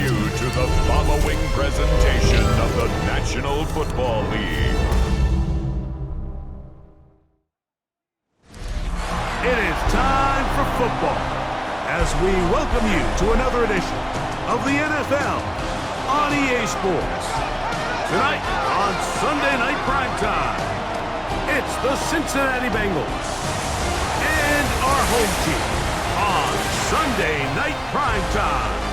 you to the following presentation of the National Football League. It is time for football as we welcome you to another edition of the NFL on EA Sports. Tonight on Sunday Night Primetime, it's the Cincinnati Bengals and our home team on Sunday Night Primetime.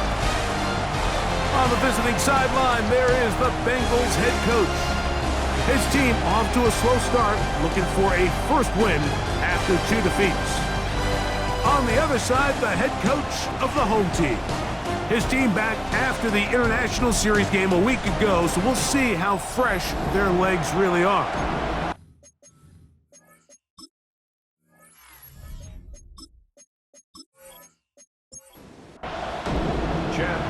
On the visiting sideline, there is the Bengals head coach. His team off to a slow start, looking for a first win after 2 defeats. On the other side, the head coach of the home team. His team back after the International Series game a week ago, so we'll see how fresh their legs really are.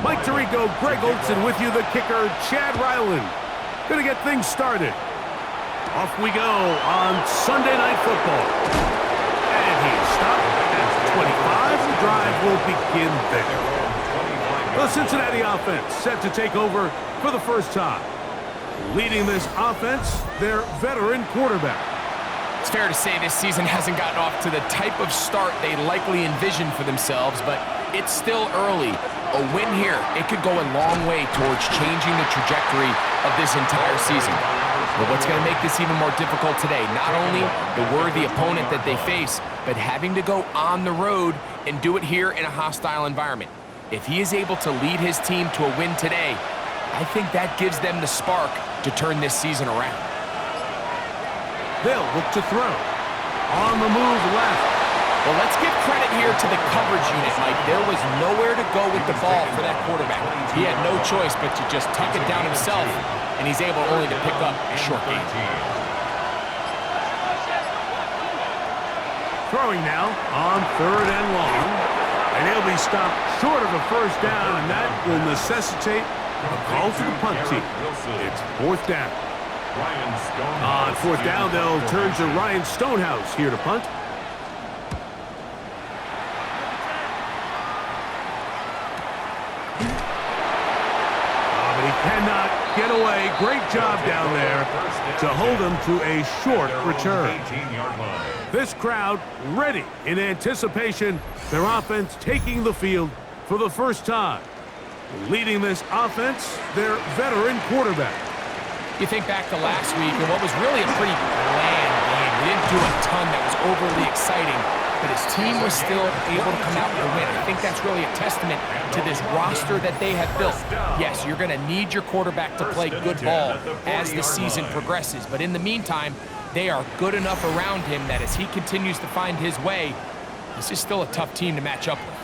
Mike Tirico, Greg Olson with you, the kicker, Chad Ryland. Gonna get things started. Off we go on Sunday Night Football. And he's stopped at 25. The drive will begin there. The Cincinnati offense set to take over for the first time. Leading this offense, their veteran quarterback. It's fair to say this season hasn't gotten off to the type of start they likely envisioned for themselves, but it's still early. A win here, it could go a long way towards changing the trajectory of this entire season. But what's going to make this even more difficult today, not only the worthy opponent that they face, but having to go on the road and do it here in a hostile environment. If he is able to lead his team to a win today, I think that gives them the spark to turn this season around. They'll look to throw. On the move left. Well, let's give credit here to the coverage unit, Mike. There was nowhere to go with the ball for that quarterback. He had no choice but to just tuck it down himself, and he's able only to pick up a short gain. Throwing now on 3rd and long. And he'll be stopped short of a first down, and that will necessitate a call to the punt team. It's 4th down. On 4th down, they'll turn to Ryan Stonehouse here to punt. But he cannot get away. Great job down there to hold him to a short return. This crowd ready in anticipation, their offense taking the field for the first time. Leading this offense, their veteran quarterback. You think back to last week, and what was really a pretty bland game. We didn't do a ton that was overly exciting, but his team was still able to come out with a win. I think that's really a testament to this roster that they have built. Yes, you're going to need your quarterback to play good ball as the season progresses, but in the meantime, they are good enough around him that as he continues to find his way, this is still a tough team to match up with.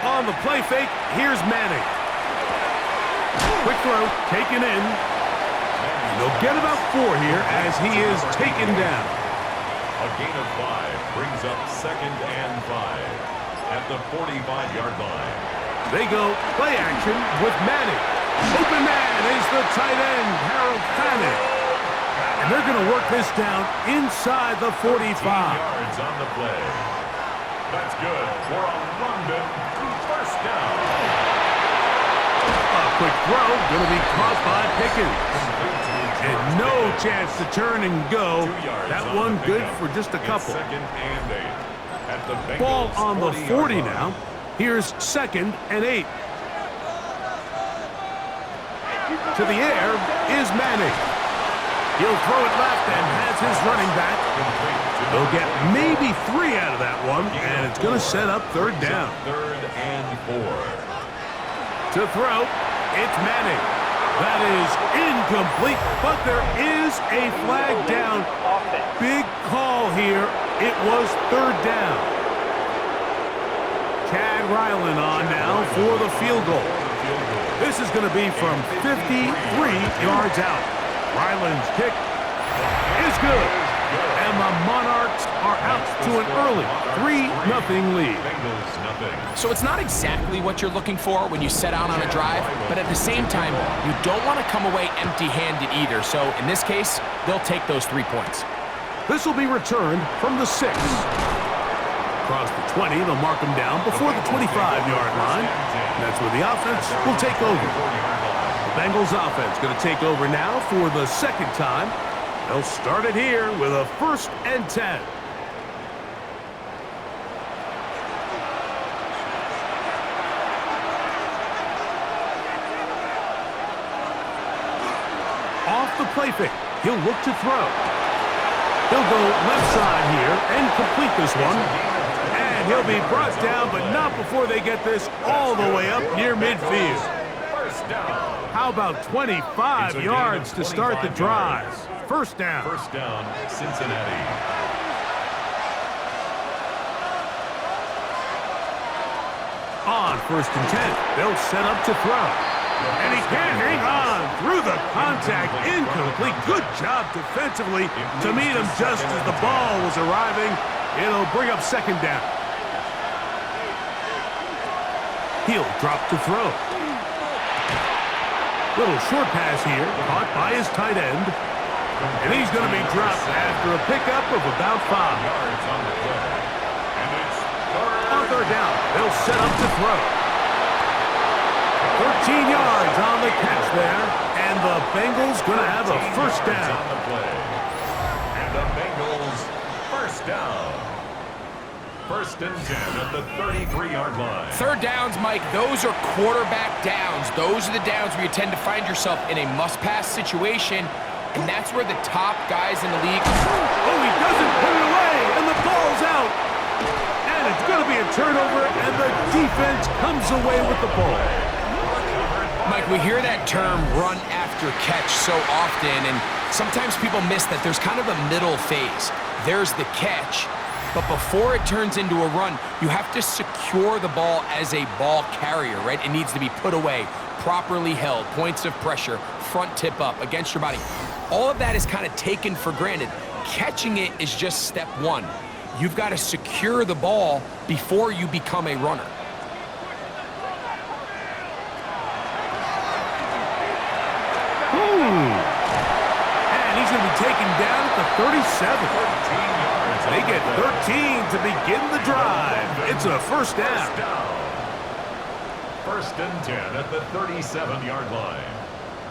On the play fake, here's Manning. Quick throw, taken in. And they'll get about 4 here as he is taken down. A gain of 5 brings up 2nd and 5 at the 45-yard line. They go play action with Manning. Open man is the tight end, Harold Fanning. And they're going to work this down inside the 45. 15 yards on the play. That's good for a London first down. A quick throw, going to be caught by Pickens. And no chance to turn and go. That one good for just a couple. 2nd and 8 at the Ball on the 40 line. now. Here's 2nd and 8. To the air is Manning. He'll throw it left and has his running back. They'll get maybe 3 out of that one, and it's going to set up 3rd down. 3rd and 4. To throw, it's Manning. That is incomplete, but there is a flag down. Big call here. It was 3rd down. Chad Ryland on now for the field goal. This is going to be from 53 yards out. Ryland's kick is good. And the Monarchs are out to an early 3-0 lead. So it's not exactly what you're looking for when you set out on a drive, but at the same time, you don't want to come away empty-handed either. So in this case, they'll take those 3 points. This will be returned from the 6. Across the 20, they'll mark him down before the 25-yard line. That's where the offense will take over. The Bengals offense going to take over now for the second time. They'll start it here with a 1st and 10. Off the play fake, he'll look to throw. He'll go left side here and complete this one. And he'll be brought down, but not before they get this all the way up near midfield. First down. How about 25 yards to start the drive? First down. First down, Cincinnati. On 1st and 10, they'll set up to throw. And he can't hang on through the contact. Incomplete. Good job defensively to meet him just as the ball was arriving. It'll bring up 2nd down. He'll drop to throw. Little short pass here, caught by his tight end. And he's going to be dropped after a pickup of about 5. Yards on the play. And it's On 3rd down, they'll set up to throw. 13 yards on the catch there, and the Bengals going to have a 1st down. On the play. And the Bengals first down. 1st and 10 at the 33-yard line. 3rd downs, Mike, those are quarterback downs. Those are the downs where you tend to find yourself in a must-pass situation, and that's where the top guys in the league... Oh, he doesn't put it away, and the ball's out. And it's going to be a turnover, and the defense comes away with the ball. Mike, we hear that term run after catch so often, and sometimes people miss that there's kind of a middle phase. There's the catch, but before it turns into a run, you have to secure the ball as a ball carrier, right? It needs to be put away, properly held, points of pressure, front tip up against your body. All of that is kind of taken for granted. Catching it is just step 1. You've got to secure the ball before you become a runner. And he's going to be taken down at the 37. They get 13 to begin the drive. It's a 1st down. 1st and 10 at the 37-yard line.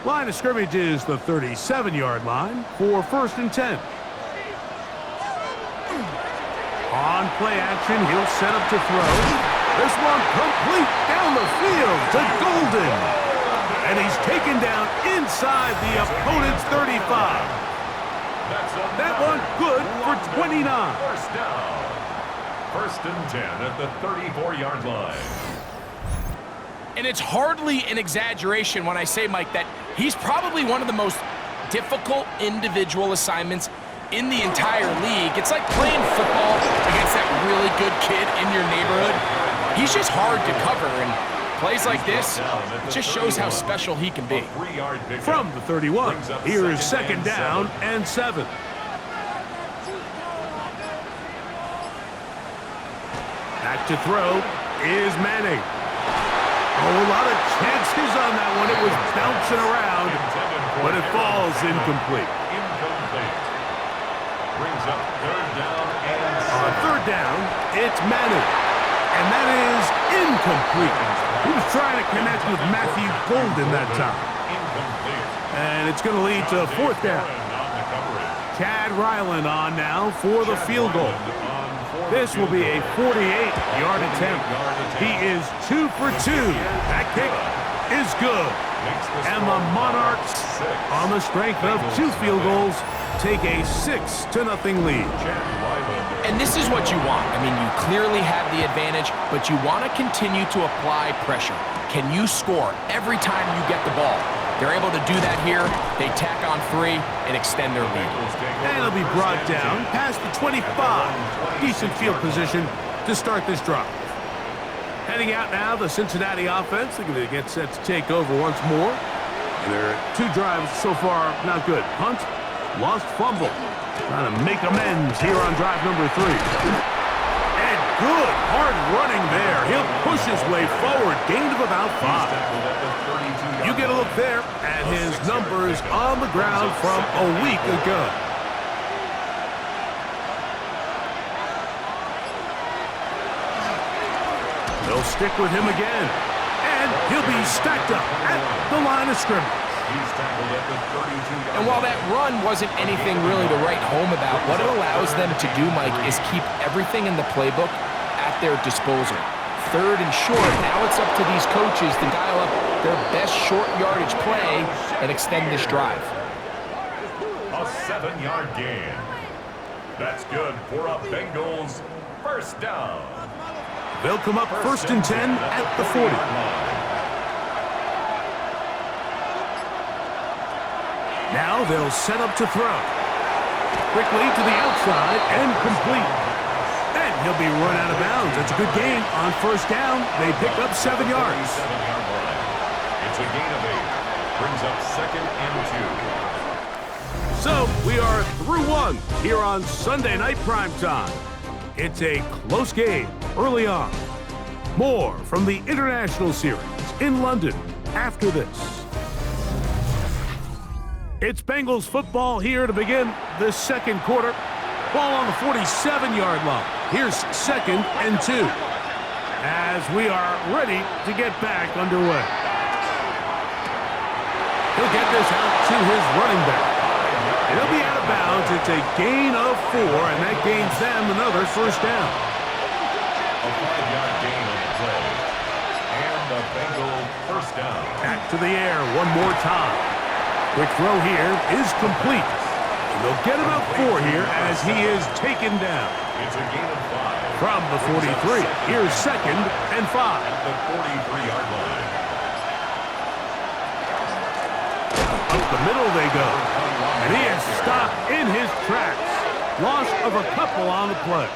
Line of scrimmage is the 37-yard line for 1st and 10. On play action, he'll set up to throw. This one complete down the field to Golden. And he's taken down inside the opponent's 35. That one good for 29. First down. 1st and 10 at the 34-yard line. And it's hardly an exaggeration when I say, Mike, that he's probably one of the most difficult individual assignments in the entire league. It's like playing football against that really good kid in your neighborhood. He's just hard to cover, and plays like this, it just shows how special he can be. From the 31, here is 2nd down and 7. Back to throw is Manning. Oh, a lot of chances on that one. It was bouncing around, but it falls incomplete. Brings up 3rd down and 7. On 3rd down, it's Manning. And that is incomplete. He was trying to connect with Matthew Golden that time. And it's going to lead to 4th down. Chad Ryland on now for the field goal. This will be a 48-yard attempt. He is 2 for 2. That kick is good. And the Monarchs, on the strength of 2 field goals, take a 6-0 lead. And this is what you want. I mean, you clearly have the advantage, but you want to continue to apply pressure. Can you score every time you get the ball? They're able to do that here. They tack on 3 and extend their lead. And it'll be brought down past the 25. Decent field position to start this drive. Heading out now, the Cincinnati offense. They're going to get set to take over once more. Their 2 drives so far not good. Punt, lost fumble. Trying to make amends here on drive number 3. And good hard running there. He'll push his way forward. Gain of about 5. You get a look there at his numbers on the ground from a week ago. They'll stick with him again. And he'll be stacked up at the line of scrimmage. He's tackled at the 32-yard And while that run wasn't anything really to write home about, what it allows them to do, Mike, is keep everything in the playbook at their disposal. Third and short, now it's up to these coaches to dial up their best short yardage play and extend this drive. A 7-yard gain. That's good for a Bengals first down. They'll come up first and 10 at the 40. Now they'll set up to throw. Quickly to the outside and complete. And he'll be run out of bounds. It's a good gain on first down. They pick up 7 yards. It's a gain of 8. Brings up second and 2. So we are through one here on Sunday Night Primetime. It's a close game early on. More from the International Series in London after this. It's Bengals football here to begin the second quarter. Ball on the 47-yard line. Here's second and 2 as we are ready to get back underway. He'll get this out to his running back. And he'll be out of bounds. It's a gain of 4, and that gains them another first down. A 5-yard gain on the play. And the Bengal first down. Back to the air one more time. Quick throw here is complete. And they'll get about 4 here as he is taken down. It's a gain of 5. From the 43, here's second and 5. At the 43-yard line. Up the middle they go. And he is stopped in his tracks. Loss of a couple on the play.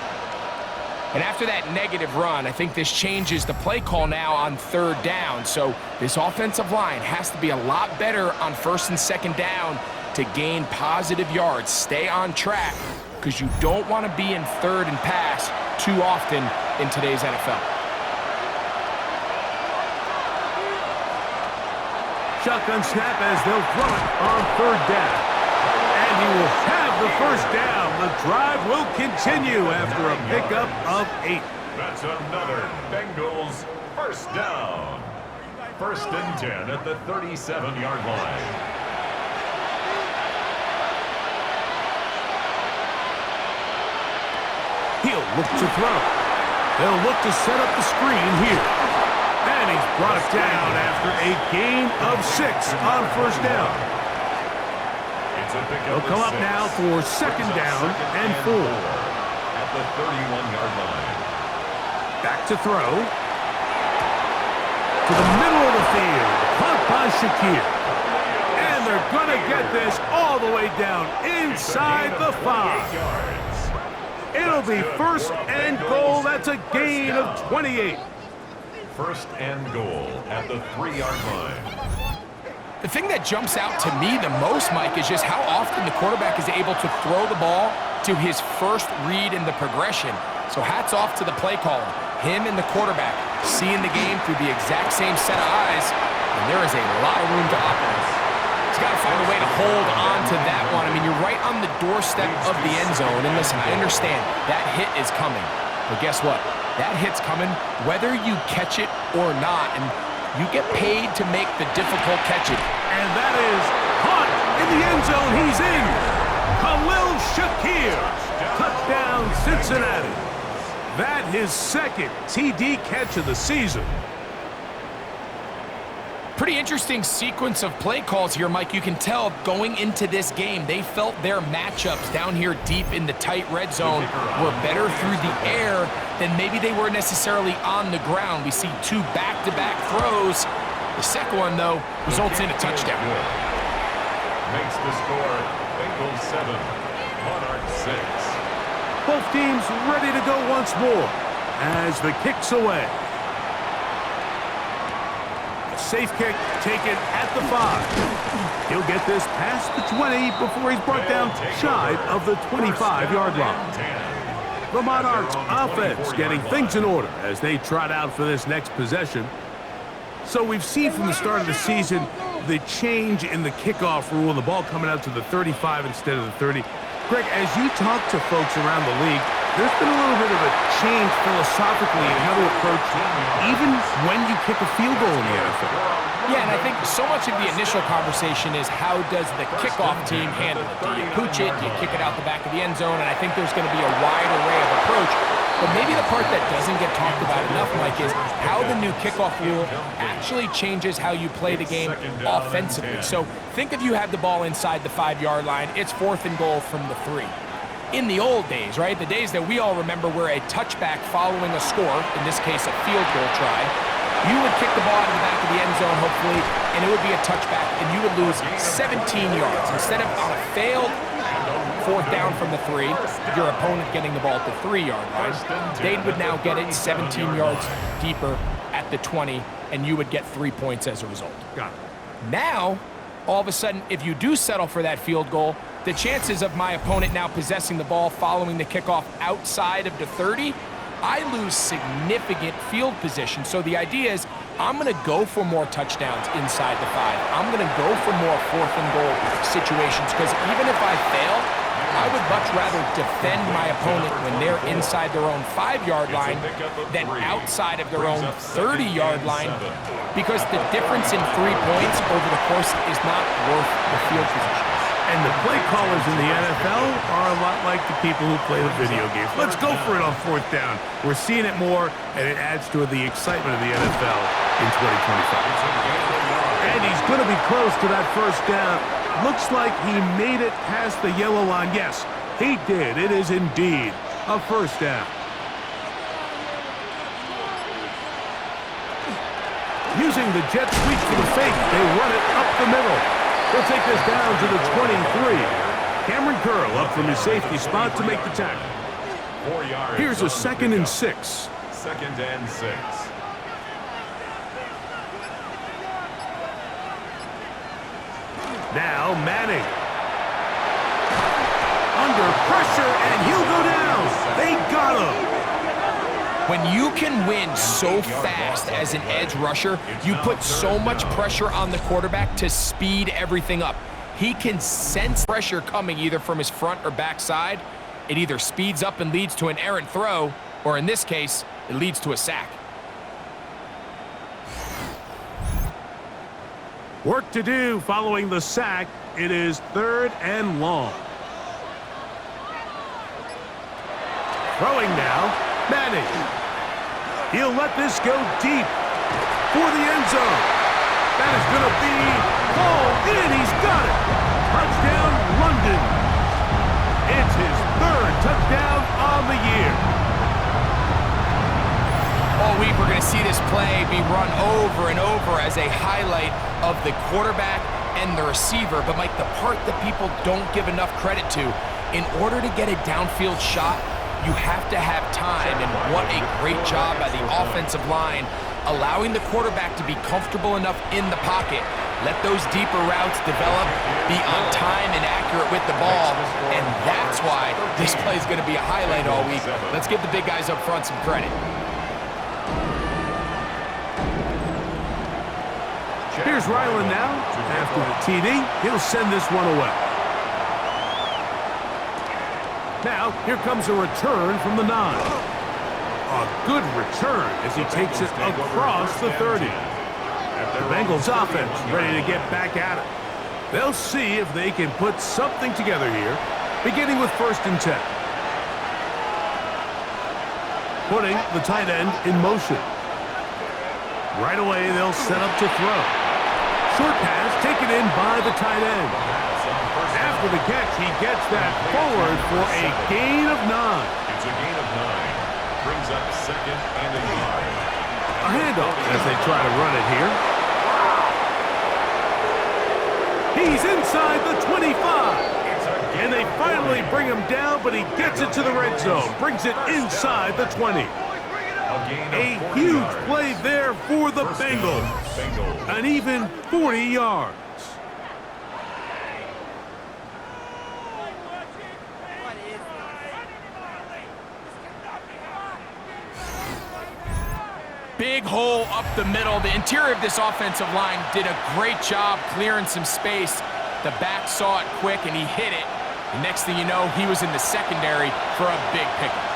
And after that negative run, I think this changes the play call now on third down. So this offensive line has to be a lot better on first and second down to gain positive yards. Stay on track because you don't want to be in third and pass too often in today's NFL. Shotgun snap as they'll throw it on third down. And he will have the first down. The drive will continue after a pickup of 8. That's another Bengals first down. First and 10 at the 37-yard line. He'll look to throw. They'll look to set up the screen here. And he's brought it down after a gain of 6 on first down. They'll come up now for second down and 4. At the 31-yard line. Back to throw. To the middle of the field. Caught by Shakir. And they're going to get this all the way down inside the 5. It'll be first and goal. That's a gain of 28. First and goal at the 3-yard line. The thing that jumps out to me the most, Mike, is just how often the quarterback is able to throw the ball to his first read in the progression. So hats off to the play caller. Him and the quarterback seeing the game through the exact same set of eyes, and there is a lot of room to operate. He's got to find a way to hold on to that one. I mean, you're right on the doorstep of the end zone, and listen, I understand that hit is coming. But guess what? That hit's coming whether you catch it or not, and you get paid to make the difficult catches. And that is caught in the end zone. He's in. Khalil Shakir. Touchdown, Cincinnati. That his second TD catch of the season. Pretty interesting sequence of play calls here, Mike. You can tell going into this game, they felt their matchups down here deep in the tight red zone were better through the air than maybe they were necessarily on the ground. We see 2 back-to-back throws. The second one, though, results in a touchdown. Makes the score Bengals 7, Monarchs 6. Both teams ready to go once more as the kick's away. Safe kick taken at the 5. He'll get this past the 20 before he's brought down shy of the 25-yard line. The Monarchs offense getting things in order as they trot out for this next possession. So we've seen from the start of the season the change in the kickoff rule, the ball coming out to the 35 instead of the 30. Greg, as you talk to folks around the league, there's been a little bit of a change philosophically in how to approach even when you kick a field goal in the NFL. Yeah, and I think so much of the initial conversation is how does the kickoff team handle it? Do you pooch it? Do you kick it out the back of the end zone? And I think there's going to be a wide array of approach. But maybe the part that doesn't get talked about enough, Mike, is how the new kickoff rule actually changes how you play the game offensively. So think if you have the ball inside the 5-yard line, it's 4th and goal from the 3. In the old days, right, the days that we all remember where a touchback following a score, in this case a field goal try, you would kick the ball out of the back of the end zone, hopefully, and it would be a touchback, and you would lose 17 yards. Instead of on a failed 4th down from the 3, your opponent getting the ball at the 3-yard line, they would now get it 17 yards deeper at the 20, and you would get 3 points as a result. Got it. Now, all of a sudden, if you do settle for that field goal, the chances of my opponent now possessing the ball following the kickoff outside of the 30, I lose significant field position. So the idea is I'm going to go for more touchdowns inside the 5. I'm going to go for more 4th and goal situations because even if I fail, I would much rather defend my opponent when they're inside their own 5-yard line than outside of their own 30-yard line because the difference in 3 points over the course is not worth the field position. And the play callers in the NFL are a lot like the people who play the video games. Let's go for it on 4th down. We're seeing it more, and it adds to the excitement of the NFL in 2025. And he's going to be close to that 1st down. Looks like he made it past the yellow line. Yes, he did. It is indeed a 1st down. Using the jet sweep for the fake, they run it up the middle. They'll take this down to the 23. Cameron Curl up from his safety spot to make the tackle. 4 yards. Here's a 2nd and 6. 2nd and 6. Now Manning. Under pressure, and he'll go down. They got him. When you can win so fast as an edge rusher, you put so much pressure on the quarterback to speed everything up. He can sense pressure coming either from his front or back side. It either speeds up and leads to an errant throw, or in this case, it leads to a sack. Work to do following the sack. It is 3rd and long. Throwing now. Manning. He'll let this go deep for the end zone. That is going to be hauled in. He's got it. Touchdown, London. It's his 3rd touchdown on the year. All week we're going to see this play be run over and over as a highlight of the quarterback and the receiver. But, Mike, the part that people don't give enough credit to, in order to get a downfield shot, you have to have time, and what a great job by the offensive line, allowing the quarterback to be comfortable enough in the pocket, let those deeper routes develop, be on time and accurate with the ball, and that's why this play is going to be a highlight all week. Let's give the big guys up front some credit. Here's Ryland now. After the TD, he'll send this one away. Now, here comes a return from the 9. A good return as he takes it across the 30. The Bengals offense ready to get back at it. They'll see if they can put something together here, beginning with 1st and 10. Putting the tight end in motion. Right away, they'll set up to throw. Short pass taken in by the tight end. After the catch, he gets that forward for a gain of 9. It's a gain of 9. Brings up 2nd and 9. A handoff as they try to run it here. He's inside the 25. And they finally bring him down, but he gets it to the red zone. Brings it inside the 20. A huge play there for the Bengals. An even 40 yards. Big hole up the middle. The interior of this offensive line did a great job clearing some space. The back saw it quick, and he hit it. The next thing you know, he was in the secondary for a big pickup.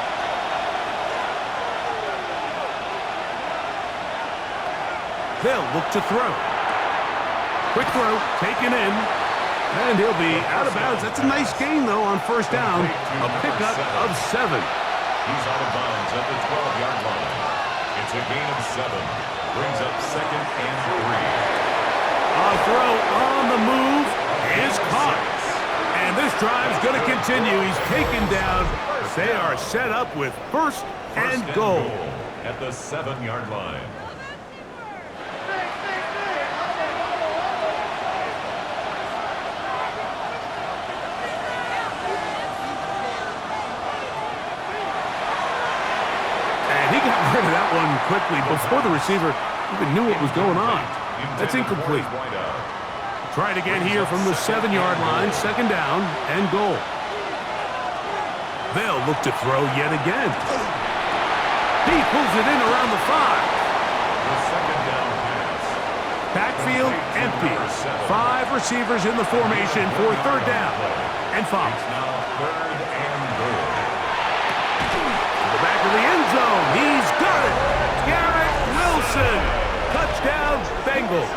They'll look to throw. Quick throw, taken in, and he'll be out of bounds. That's a nice gain, though, on first down. A pickup of 7. He's out of bounds at the 12-yard line. It's a gain of 7. Brings up 2nd and 3. A throw on the move is caught. And this drive's going to continue. He's taken down. They are set up with first and goal at the 7-yard line. And he got rid of that one quickly before the receiver even knew what was going on. That's incomplete. Try it again here from the 7-yard line, 2nd down and goal. They'll look to throw yet again. He pulls it in around the 5. The 2nd down pass. Backfield empty. 5 receivers in the formation for 3rd down and 5. It's now 3rd and goal. To the back of the end zone. He's got it. Garrett Wilson. Touchdown, Bengals.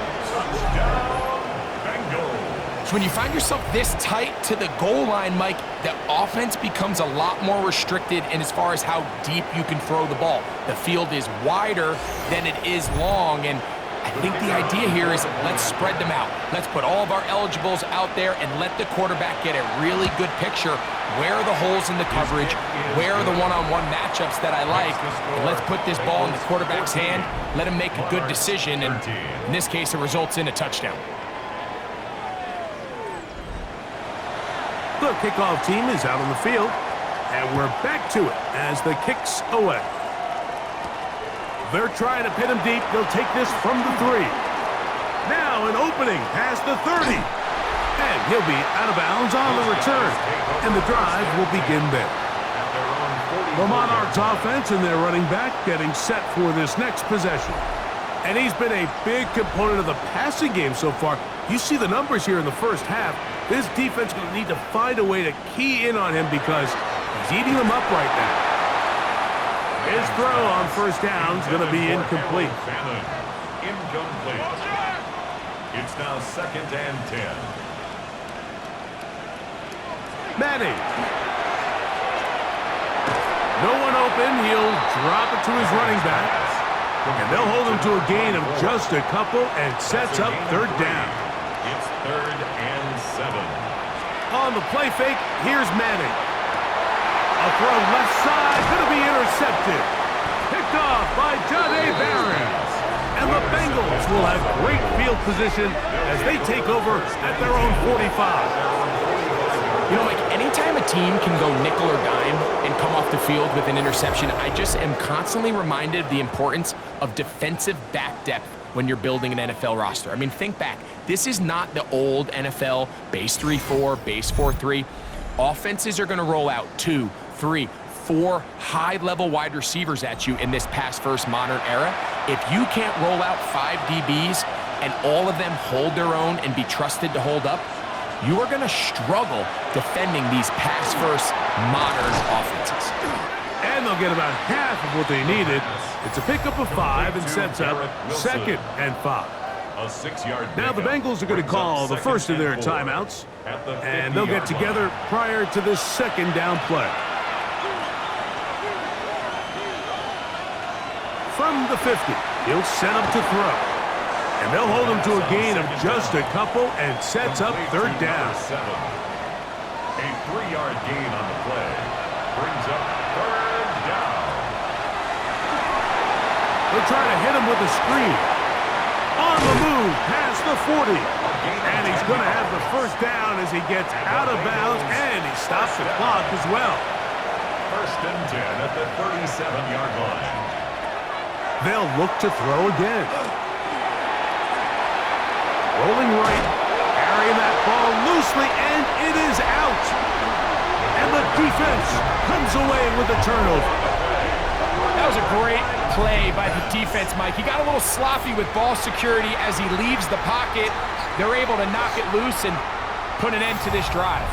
So when you find yourself this tight to the goal line, Mike, the offense becomes a lot more restricted in as far as how deep you can throw the ball. The field is wider than it is long, and I think the idea here is let's spread them out. Let's put all of our eligibles out there and let the quarterback get a really good picture. Where are the holes in the coverage? Where are the one-on-one matchups that I like? And let's put this ball in the quarterback's hand, let him make a good decision, and in this case, it results in a touchdown. The kickoff team is out on the field, and we're back to it as the kick's away. They're trying to pin him deep. They'll take this from the 3. Now an opening past the 30. And he'll be out of bounds on the return, and the drive will begin there. The Monarchs offense and their running back getting set for this next possession. And he's been a big component of the passing game so far. You see the numbers here in the first half. This defense is going to need to find a way to key in on him because he's eating them up right now. His throw on first down is going to be incomplete. Incomplete. It's now 2nd and 10. Manning. No one open. He'll drop it to his running back. And they'll hold him to a gain of just a couple and sets up 3rd down. It's 3rd and 7. On the play fake, here's Manning. A throw left side, going to be intercepted. Picked off by Jahdae Barron. And the Bengals will have great field position as they take over at their own 45. You know, Mike, anytime a team can go nickel or dime and come off the field with an interception, I just am constantly reminded of the importance of defensive back depth when you're building an NFL roster. I mean, think back. This is not the old NFL base 3-4, base 4-3. Offenses are going to roll out 2, 3, 4 high-level wide receivers at you in this pass-first modern era. If you can't roll out 5 DBs and all of them hold their own and be trusted to hold up, you are going to struggle defending these pass-first modern offenses. And they'll get about half of what they needed. It's a pickup of 5 and sets up 2nd and 5. A 6-yard. Now the Bengals are going to call the first of their timeouts, and they'll get together prior to this 2nd down play. From the 50, he'll set up to throw. And they'll hold him to a gain of just a couple and sets up 3rd down. A 3-yard gain on the play brings up 3rd down. They'll try to hit him with a screen. On the move past the 40. And he's going to have the first down as he gets out of bounds, and he stops the clock as well. 1st and 10 at the 37-yard line. They'll look to throw again. Rolling right, carrying that ball loosely, and it is out. And the defense comes away with a turnover. That was a great play by the defense, Mike. He got a little sloppy with ball security as he leaves the pocket. They're able to knock it loose and put an end to this drive.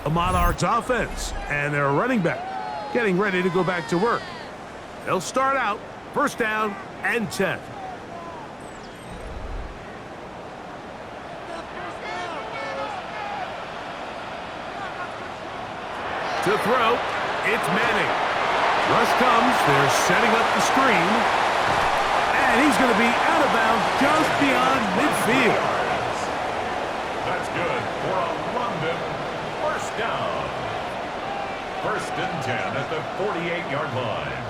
the Monarchs offense and their running back getting ready to go back to work. They'll start out first down and 10. To throw, it's Manning. Rush comes, they're setting up the screen. And he's going to be out of bounds just beyond midfield. That's good for a London first down. First and 10 at the 48-yard line.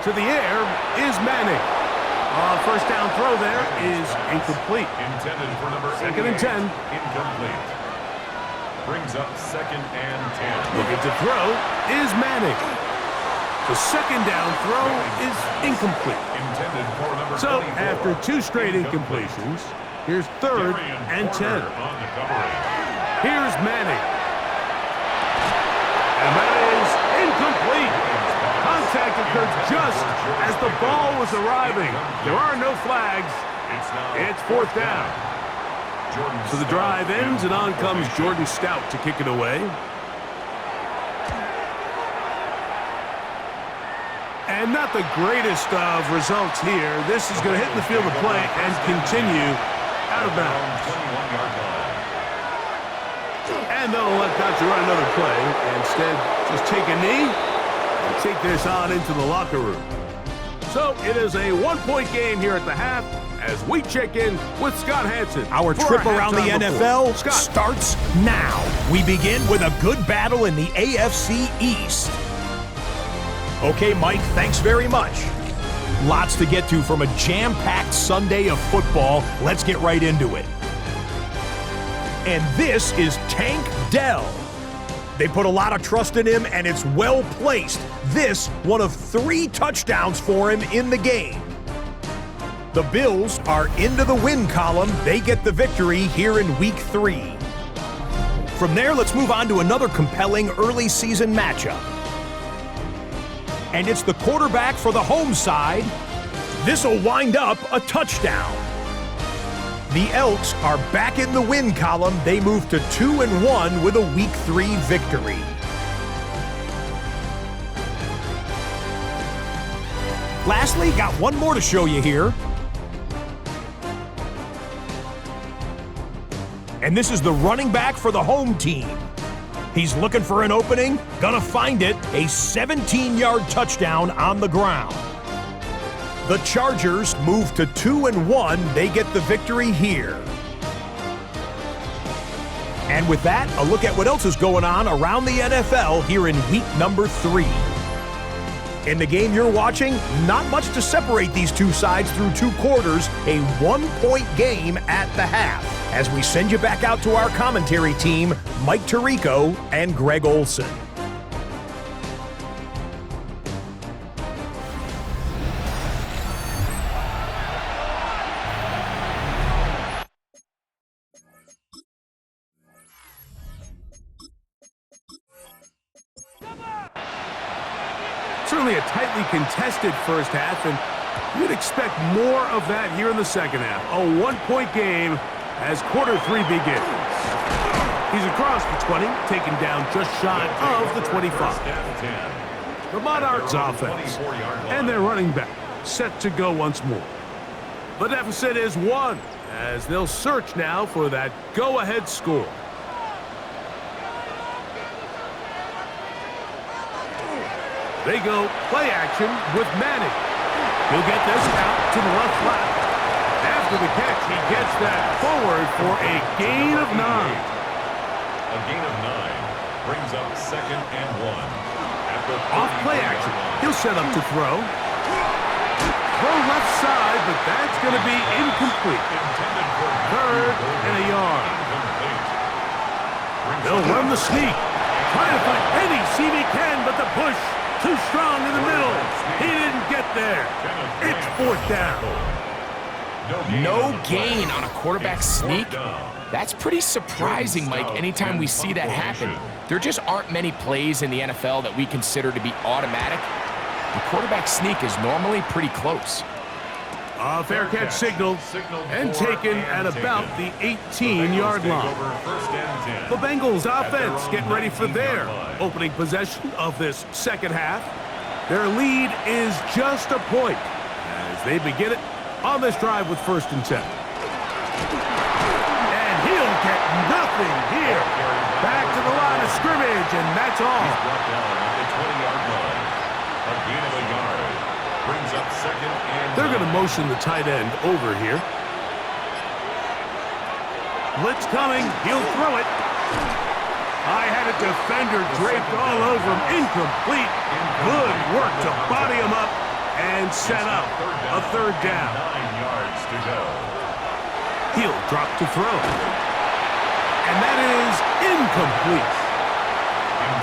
To the air is Manning. First down throw there is incomplete. Intended for number 2nd and 10. Incomplete. Brings up 2nd and 10. Looking to throw is Manning. The second down throw is incomplete. Intended for number So 24. after 2 straight incompletions, here's 3rd and 10. On the coverage. Here's Manning. And that is incomplete. Contact occurred just as the ball was arriving. There are no flags. It's 4th down. So the drive ends, and on comes Jordan Stout to kick it away. And not the greatest of results here. This is going to hit the field of play and continue out of bounds. And they'll let Dr. run another play. Instead, just take a knee and take this on into the locker room. So it is a 1-point game here at the half as we check in with Scott Hansen. Our trip around the NFL starts now. We begin with a good battle in the AFC East. Okay, Mike, thanks very much. Lots to get to from a jam-packed Sunday of football. Let's get right into it. And this is Tank Dell. They put a lot of trust in him, and it's well placed. This, one of 3 touchdowns for him in the game. The Bills are into the win column. They get the victory here in Week 3. From there, let's move on to another compelling early season matchup. And it's the quarterback for the home side. This will wind up a touchdown. The Elks are back in the win column. They move to 2-1 with a Week 3 victory. Lastly, got one more to show you here. And this is the running back for the home team. He's looking for an opening, gonna find it, a 17-yard touchdown on the ground. The Chargers move to 2-1, they get the victory here. And with that, a look at what else is going on around the NFL here in week number 3. In the game you're watching, not much to separate these two sides through 2 quarters, a 1-point game at the half. As we send you back out to our commentary team, Mike Tirico and Greg Olson. Certainly a tightly contested first half, and you'd expect more of that here in the second half. A 1-point game as quarter 3 begins. He's across the 20, taken down just shy of the 25. The Monarchs offense and their running back set to go once more. The deficit is 1 as they'll search now for that go-ahead score. They go play action with Manning. He'll get this out to the left flat. After the catch, he gets that forward for a gain of 9. A gain of 9 brings up 2nd and 1. At the Off play action. He'll set up to throw. Throw left side, but that's going to be incomplete. 3rd and a yard. They'll run the sneak. Trying to find any seam he can, but the push too strong in the middle. He didn't get there. It's 4th down. No gain on a quarterback sneak? That's pretty surprising, Mike, anytime we see that happen. There just aren't many plays in the NFL that we consider to be automatic. The quarterback sneak is normally pretty close. A fair catch signaled and taken at about the 18-yard line. The Bengals offense getting ready for their opening possession of this second half. Their lead is just a point as they begin it on this drive with 1st and 10. And he'll get nothing here. Back to the line of scrimmage, and that's all. He's brought down at the 20-yard line. A gain of a yard. Brings up 2nd and They're going to motion the tight end over here. Blitz coming. He'll throw it. I had a defender draped all over him. Incomplete. Good work to body him up and set up a 3rd down. 9 yards to go. He'll drop to throw. And that is incomplete.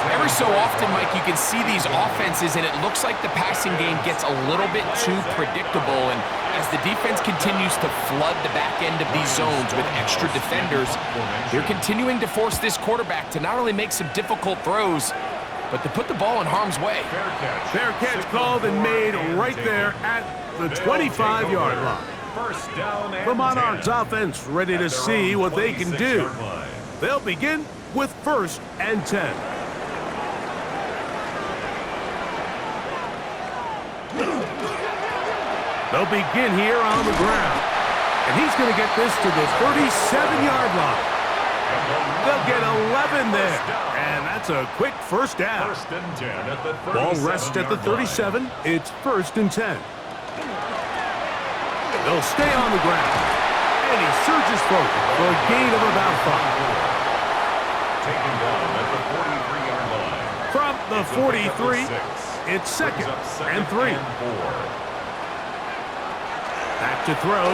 Every so often, Mike, you can see these offenses, and it looks like the passing game gets a little bit too predictable. And as the defense continues to flood the back end of these zones with extra defenders, they're continuing to force this quarterback to not only make some difficult throws, but to put the ball in harm's way. Fair catch called and made right there at the 25-yard line. First down and The Monarchs offense ready to see what they can do. They'll begin with 1st and 10. They'll begin here on the ground. And he's going to get this to the 37-yard line. They'll get 11 there. And that's a quick 1st down. 1st and 10 at the 37. Ball rests at the 37. It's 1st and 10. They'll stay on the ground. And he surges forward for a gain of about 5. Taken down at the 43-yard line. From the 43, it's 2nd and 3. Back to throw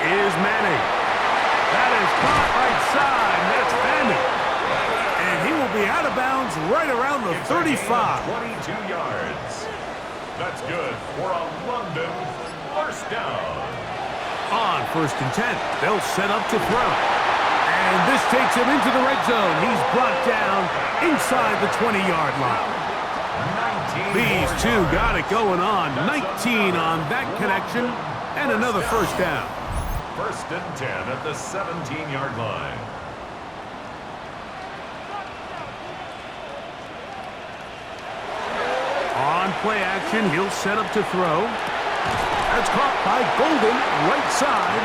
is Manning. That is caught right side. That's Manning. And he will be out of bounds right around the 35. 22 yards. That's good for a London 1st down. On 1st and 10, they'll set up to throw. And this takes him into the red zone. He's brought down inside the 20-yard line. These two got it going on. 19 on that connection. And another 1st down. 1st and 10 at the 17-yard line. On play action, he'll set up to throw. That's caught by Golden, right side.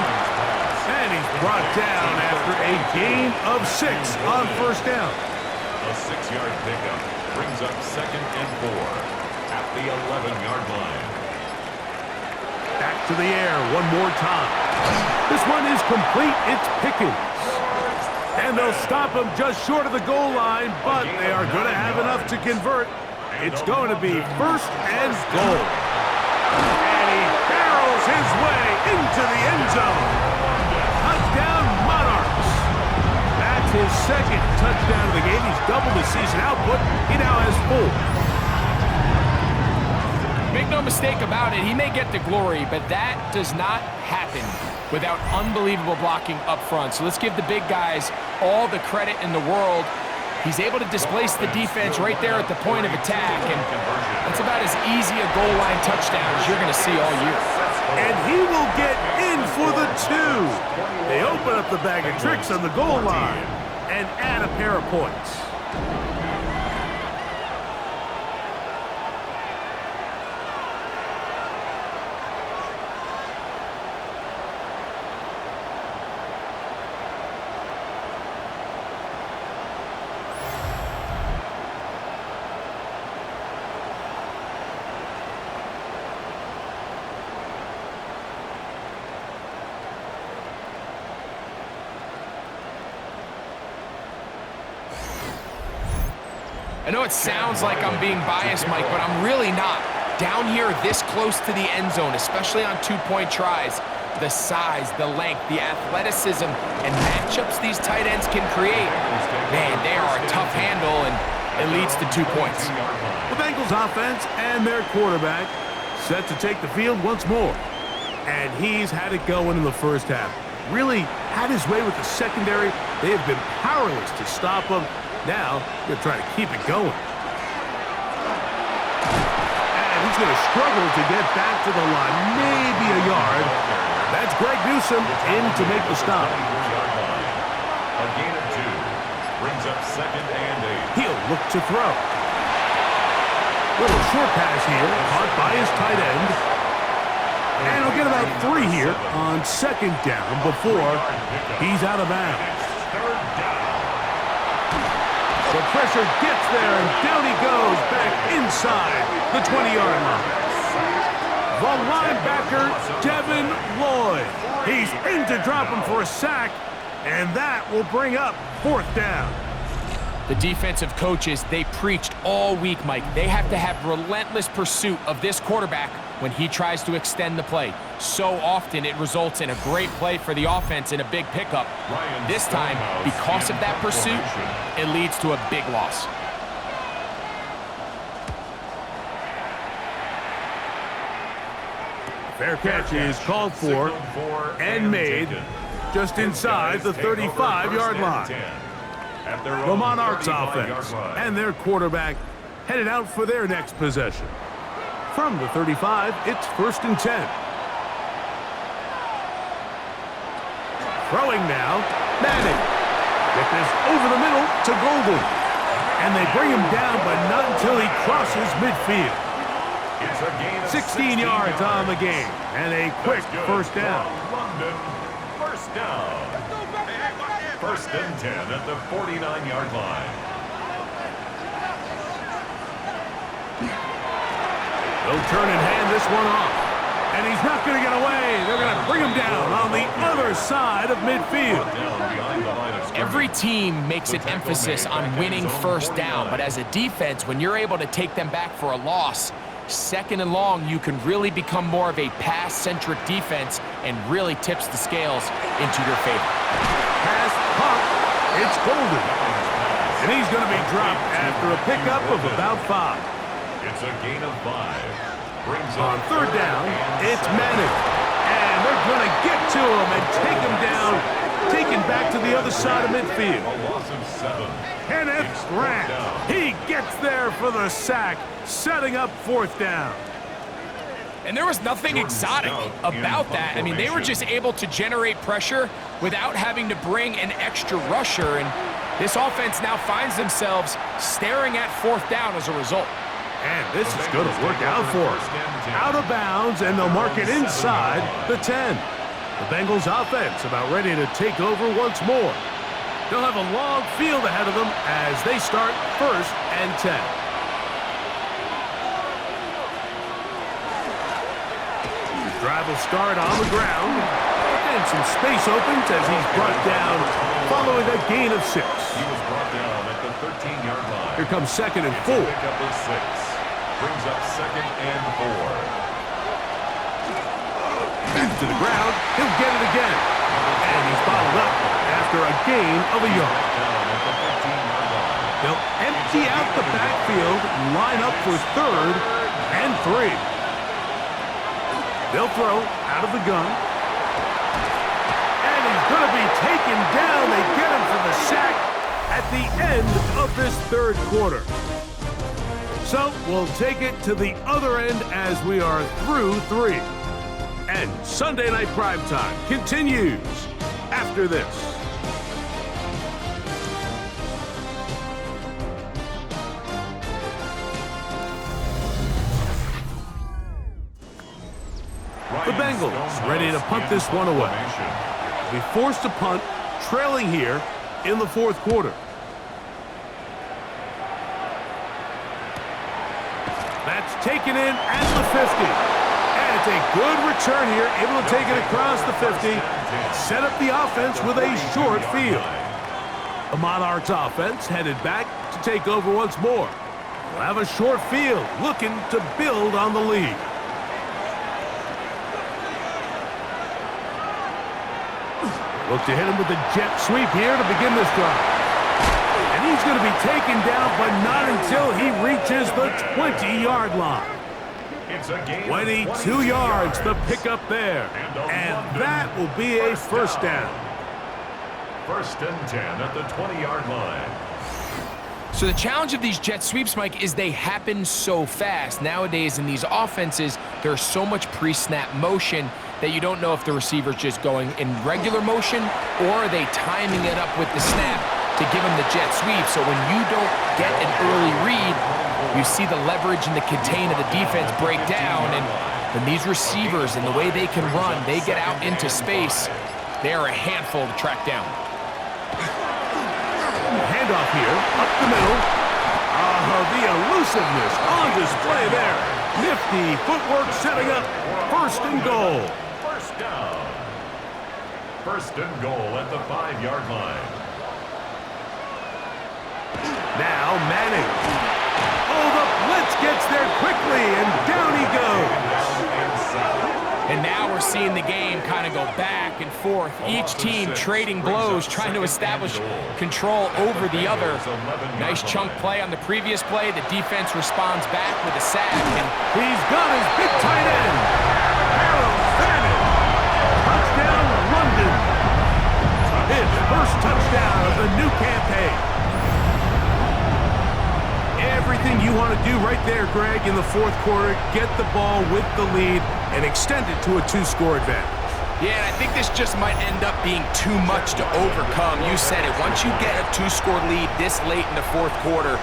And he's brought down after a gain of 6 on 1st down. A 6-yard pickup brings up 2nd and 4 at the 11-yard line. Back to the air one more time. This one is complete. It's Pickens. And they'll stop him just short of the goal line, but they are going to have enough to convert. It's going to be 1st and goal. And he barrels his way into the end zone. Touchdown, Monarchs. That's his 2nd touchdown of the game. He's doubled his season output. He now has 4. Make no mistake about it, he may get the glory, but that does not happen without unbelievable blocking up front. So let's give the big guys all the credit in the world. He's able to displace the defense right there at the point of attack, and that's about as easy a goal line touchdown as you're going to see all year. And he will get in for the 2. They open up the bag of tricks on the goal line and add a pair of points. I know it sounds like I'm being biased, Mike, but I'm really not. Down here this close to the end zone, especially on 2-point tries, the size, the length, the athleticism, and matchups these tight ends can create, man, they are a tough handle, and it leads to 2 points. The Bengals offense and their quarterback set to take the field once more. And he's had it going in the 1st half. Really had his way with the secondary. They have been powerless to stop him. Now, they're trying to keep it going. And he's He's going to struggle to get back to the line, maybe a yard. That's Greg Newsome in to make the stop. A gain of 2 brings up 2nd and 8. He'll look to throw. Little short pass here, caught by his tight end. And he'll get about 3 here on 2nd down before he's out of bounds. The pressure gets there, and down he goes back inside the 20-yard line. The linebacker, Devin Lloyd. He's in to drop him for a sack, and that will bring up 4th down. The defensive coaches, they preached all week, Mike. They have to have relentless pursuit of this quarterback when he tries to extend the play. So often it results in a great play for the offense and a big pickup. This time, because of that pursuit, it leads to a big loss. Fair catch is called for and made just inside the 35-yard line. The Monarchs offense and their quarterback headed out for their next possession. From the 35, it's 1st and 10. Throwing now, Manning. Get this over the middle to Golden. And they bring him down, but not until he crosses midfield. 16 yards on the game, and a quick 1st down. First down. 1st and 10 at the 49-yard line. They'll turn and hand this one off. And he's not going to get away. They're going to bring him down on the other side of midfield. Every team makes an emphasis on winning 1st down, but as a defense, when you're able to take them back for a loss, 2nd and long, you can really become more of a pass-centric defense and really tips the scales into your favor. Pass pump. It's Golden. And he's going to be dropped after a pickup of about 5. It's a gain of 5. Brings on 3rd down, it's Manning. And they're going to get to him and take him down, taken back to the other side of midfield. A loss of 7. Kenneth Grant. He gets there for the sack, setting up 4th down. And there was nothing exotic about that. I mean, they were just able to generate pressure without having to bring an extra rusher. And this offense now finds themselves staring at 4th down as a result. And this is going to work out for them. Out of bounds, and they'll mark it inside the 10. The Bengals offense about ready to take over once more. They'll have a long field ahead of them as they start 1st and 10. The drive will start on the ground. And some space opens as he's brought down following a gain of 6. He was brought down at the 13-yard line. Here comes 2nd and 4. Pickup of 6. Brings up 2nd and 4. Back to the ground. He'll get it again. And he's bottled up after a gain of a yard. They'll empty out the backfield, line up for 3rd and 3. They'll throw out of the gun. And he's going to be taken down. They get him for the sack at the end of this 3rd quarter. So we'll take it to the other end as we are through 3. And Sunday Night Primetime continues after this. The Bengals ready to punt this one away. Be forced to punt, trailing here in the 4th quarter. That's taken in at the 50. And it's a good return here, able to take it across the 50. Set up the offense with a short field. The Monarchs offense headed back to take over once more. We'll have a short field, looking to build on the lead. Look to hit him with the jet sweep here to begin this drive. And he's going to be taken down, but not until he reaches the 20-yard line. 22 yards, the pickup there. And that will be a 1st down. 1st and 10 at the 20-yard line. So the challenge of these jet sweeps, Mike, is they happen so fast. Nowadays in these offenses, there's so much pre-snap motion that you don't know if the receiver's just going in regular motion or are they timing it up with the snap to give them the jet sweep. So when you don't get an early read, you see the leverage and the contain of the defense break down. And when these receivers and the way they can run, they get out into space, they are a handful to track down. Handoff here, up the middle. The elusiveness on display there. Nifty footwork setting up first and goal. First down. First and goal at the 5-yard line. Now Manning. Oh, the blitz gets there quickly, and down he goes. And now we're seeing the game kind of go back and forth. Each team trading blows, trying to establish control over the other. Nice chunk play on the previous play. The defense responds back with a sack. And he's got his big tight end. Harold Fannin. Touchdown, London. His first touchdown of the new campaign. Everything you want to do right there, Greg, in the fourth quarter. Get the ball with the lead and extend it to a 2-score advantage. Yeah, and I think this just might end up being too much to overcome. You said it. Once you get a 2-score lead this late in the fourth quarter,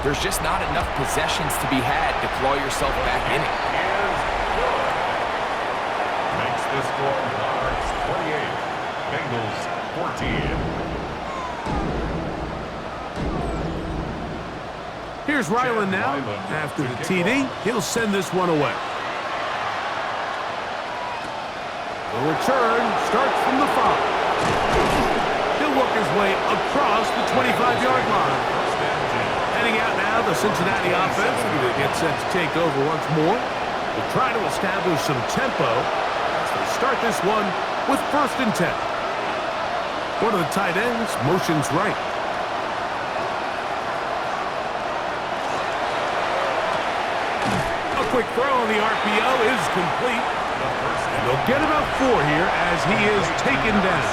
there's just not enough possessions to be had to claw yourself back in it. Makes the score Monarchs 28, Bengals 14. Here's Ryland now. After the TD, he'll send this one away. The return starts from the 5. He'll work his way across the 25-yard line. Heading out now, the Cincinnati offense are going to get set to take over once more. They'll try to establish some tempo as they start this one with first and 10. One of the tight ends motions right. Quick throw on the RPO is complete. And they'll get about 4 here as he is taken down.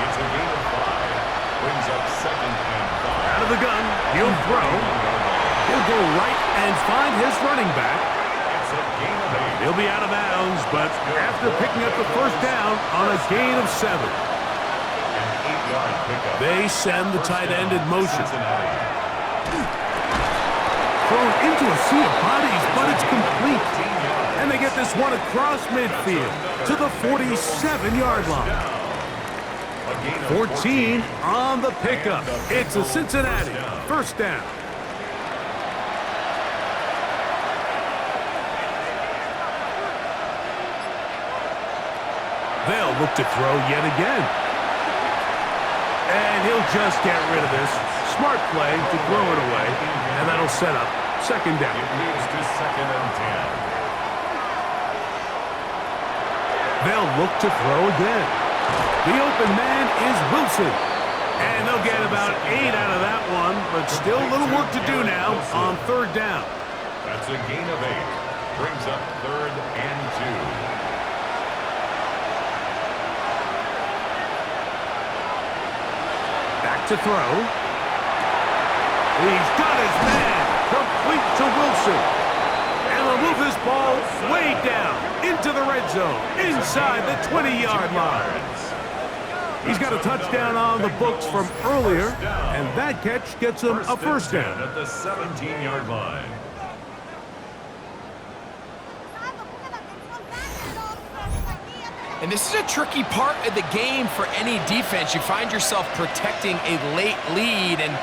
It's a gain of 5. Brings up second and 5. Out of the gun, he'll throw. He'll go right and find his running back. It's a gain of 8. He'll be out of bounds, but after picking up the first down on a gain of 7. An 8-yard pickup. They send the tight end in motion. Cincinnati. Thrown into a sea of bodies, but it's complete. And they get this one across midfield to the 47-yard line. 14 on the pickup. It's a Cincinnati first down. They'll look to throw yet again. And he'll just get rid of this. Smart play to throw it away, and that'll set up second down. It moves to second and 10. They'll look to throw again. The open man is Wilson. And they'll get about 8 out of that one, but still a little work to do now on third down. That's a gain of 8. Brings up third and 2. Back to throw. He's got his man. Complete to Wilson. And they'll move this ball way down into the red zone, inside the 20-yard line. He's got a touchdown on the books from earlier, and that catch gets him a first down. At the 17-yard line. And this is a tricky part of the game for any defense. You find yourself protecting a late lead, and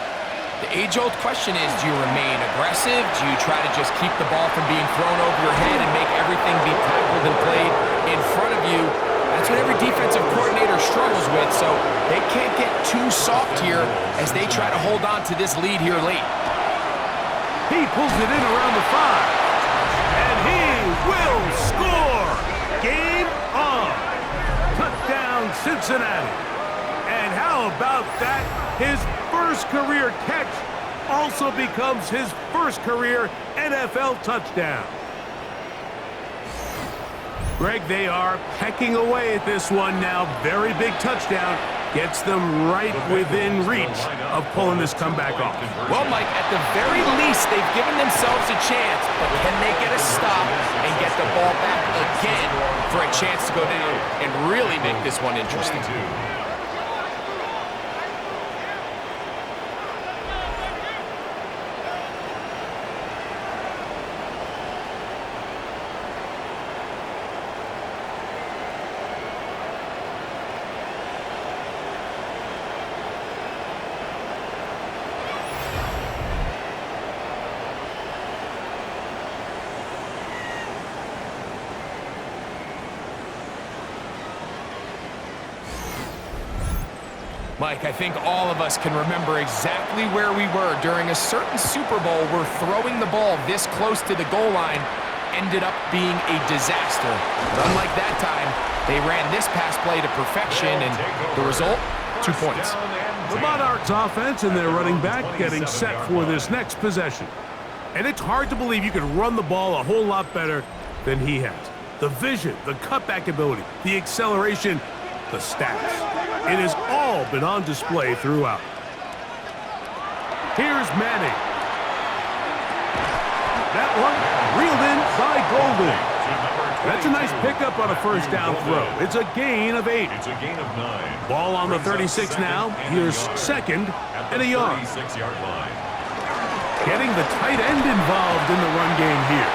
the age-old question is, do you remain aggressive? Do you try to just keep the ball from being thrown over your head and make everything be tackled and played in front of you? That's what every defensive coordinator struggles with, so they can't get too soft here as they try to hold on to this lead here late. He pulls it in around the 5, and he will score! Game on! Touchdown, Cincinnati! And how about that? His first career catch also becomes his first career NFL touchdown. Greg, they are pecking away at this one now. Very big touchdown. Gets them right within reach of pulling this comeback off. Well, Mike, at the very least, they've given themselves a chance, but can they get a stop and get the ball back again for a chance to go down and really make this one interesting? Mike, I think all of us can remember exactly where we were during a certain Super Bowl where throwing the ball this close to the goal line ended up being a disaster. But unlike that time, they ran this pass play to perfection, and the result, 2 points. The Monarchs offense and their running back getting set for this next possession. And it's hard to believe you can run the ball a whole lot better than he has. The vision, the cutback ability, the acceleration, the stats. It has all been on display throughout. Here's Manning. That one reeled in by Golden. That's a nice pickup on a first down throw. It's a gain of 8. It's a gain of 9. Ball on the 36 now. Here's second and a yard. 36-yard line. Getting the tight end involved in the run game here.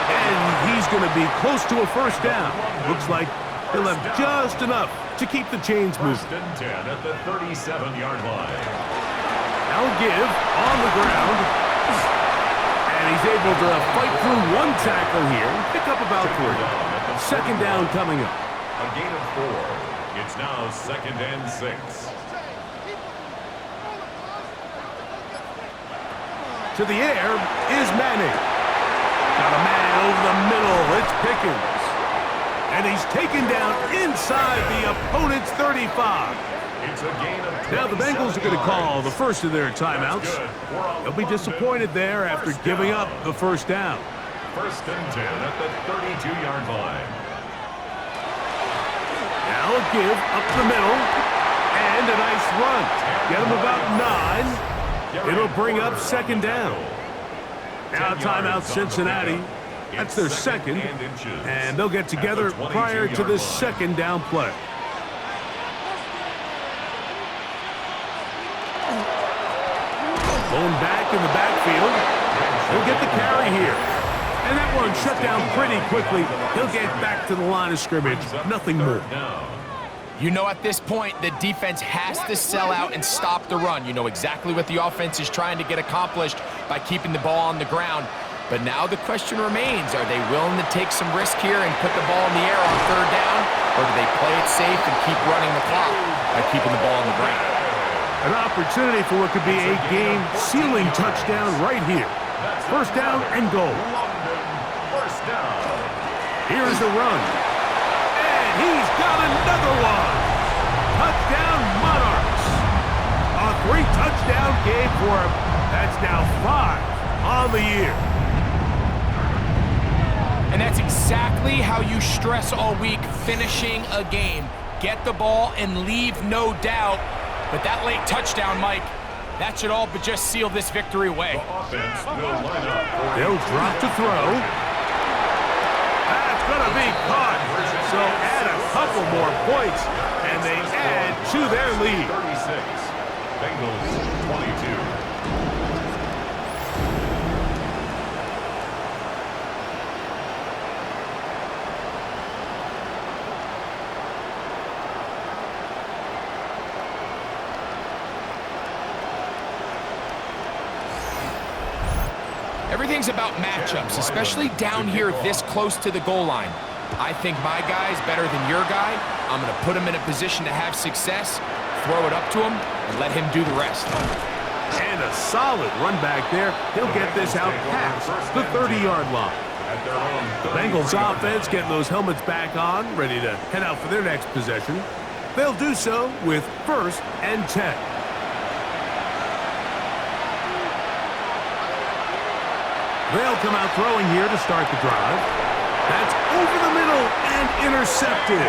And he's going to be close to a first down. Looks like he'll have just enough to keep the chains moving. First and 10 at the 37-yard line. Now give on the ground. And he's able to fight through one tackle here and pick up about 3. Second down coming up. A gain of 4. It's now second and 6. To the air is Manning. Got a man over the middle. It's Pickens. And he's taken down inside the opponent's 35. It's a gain of Now the Bengals are going to call the first of their timeouts. They'll be disappointed there after giving up the first down. First and 10 at the 32-yard line. Now a give up the middle. And a nice run. Get him about 9. It'll bring up second down. Now timeout Cincinnati. That's their second. And they'll get together prior to this second down play. Going back in the backfield. He'll get the carry here. And that one shut down pretty quickly. He'll get back to the line of scrimmage. Nothing more. You know at this point, the defense has to sell out and stop the run. You know exactly what the offense is trying to get accomplished by keeping the ball on the ground. But now the question remains, are they willing to take some risk here and put the ball in the air on third down? Or do they play it safe and keep running the clock by keeping the ball on the ground? An opportunity for what could be a game-sealing touchdown right here. First down and goal. First down. Here's the run. And he's got another one. Touchdown, Monarchs. A 3-touchdown game for him. That's now 5 on the year. And that's exactly how you stress all week, finishing a game. Get the ball and leave no doubt. But that late touchdown, Mike, that should all but just seal this victory away. They'll drop to throw. That's going to be caught. So add a couple more points, and they add to their lead. 36. Bengals 22. Everything's about matchups, especially down here this close to the goal line. I think my guy's better than your guy. I'm going to put him in a position to have success, throw it up to him, and let him do the rest. And a solid run back there. He'll get this out past the 30-yard line. The Bengals offense getting those helmets back on, ready to head out for their next possession. They'll do so with first and 10. They'll come out throwing here to start the drive. That's over the middle and intercepted.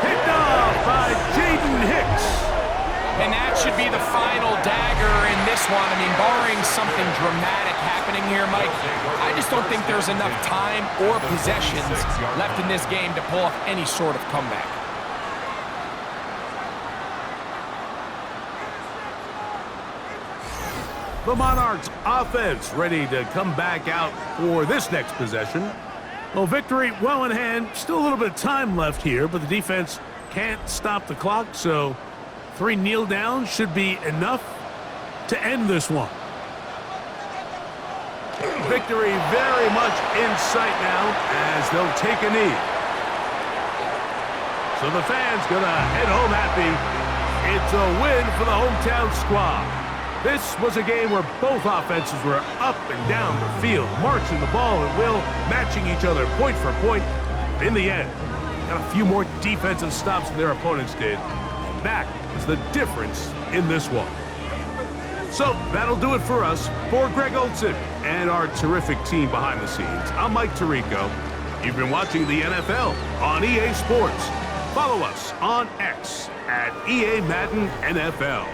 Picked off by Jaden Hicks. should be the final dagger in this one. I mean, barring something dramatic happening here, Mike, I just don't think there's enough time or possessions left in this game to pull off any sort of comeback. The Monarchs offense ready to come back out for this next possession. Well, victory well in hand. Still a little bit of time left here, but the defense can't stop the clock, so 3 kneel downs should be enough to end this one. Victory very much in sight now as they'll take a knee. So the fans gonna head home happy. It's a win for the hometown squad. This was a game where both offenses were up and down the field, marching the ball at will, matching each other point for point. In the end, got a few more defensive stops than their opponents did. And that is the difference in this one. So that'll do it for us. For Greg Olson and our terrific team behind the scenes, I'm Mike Tirico. You've been watching the NFL on EA Sports. Follow us on X at EA Madden NFL.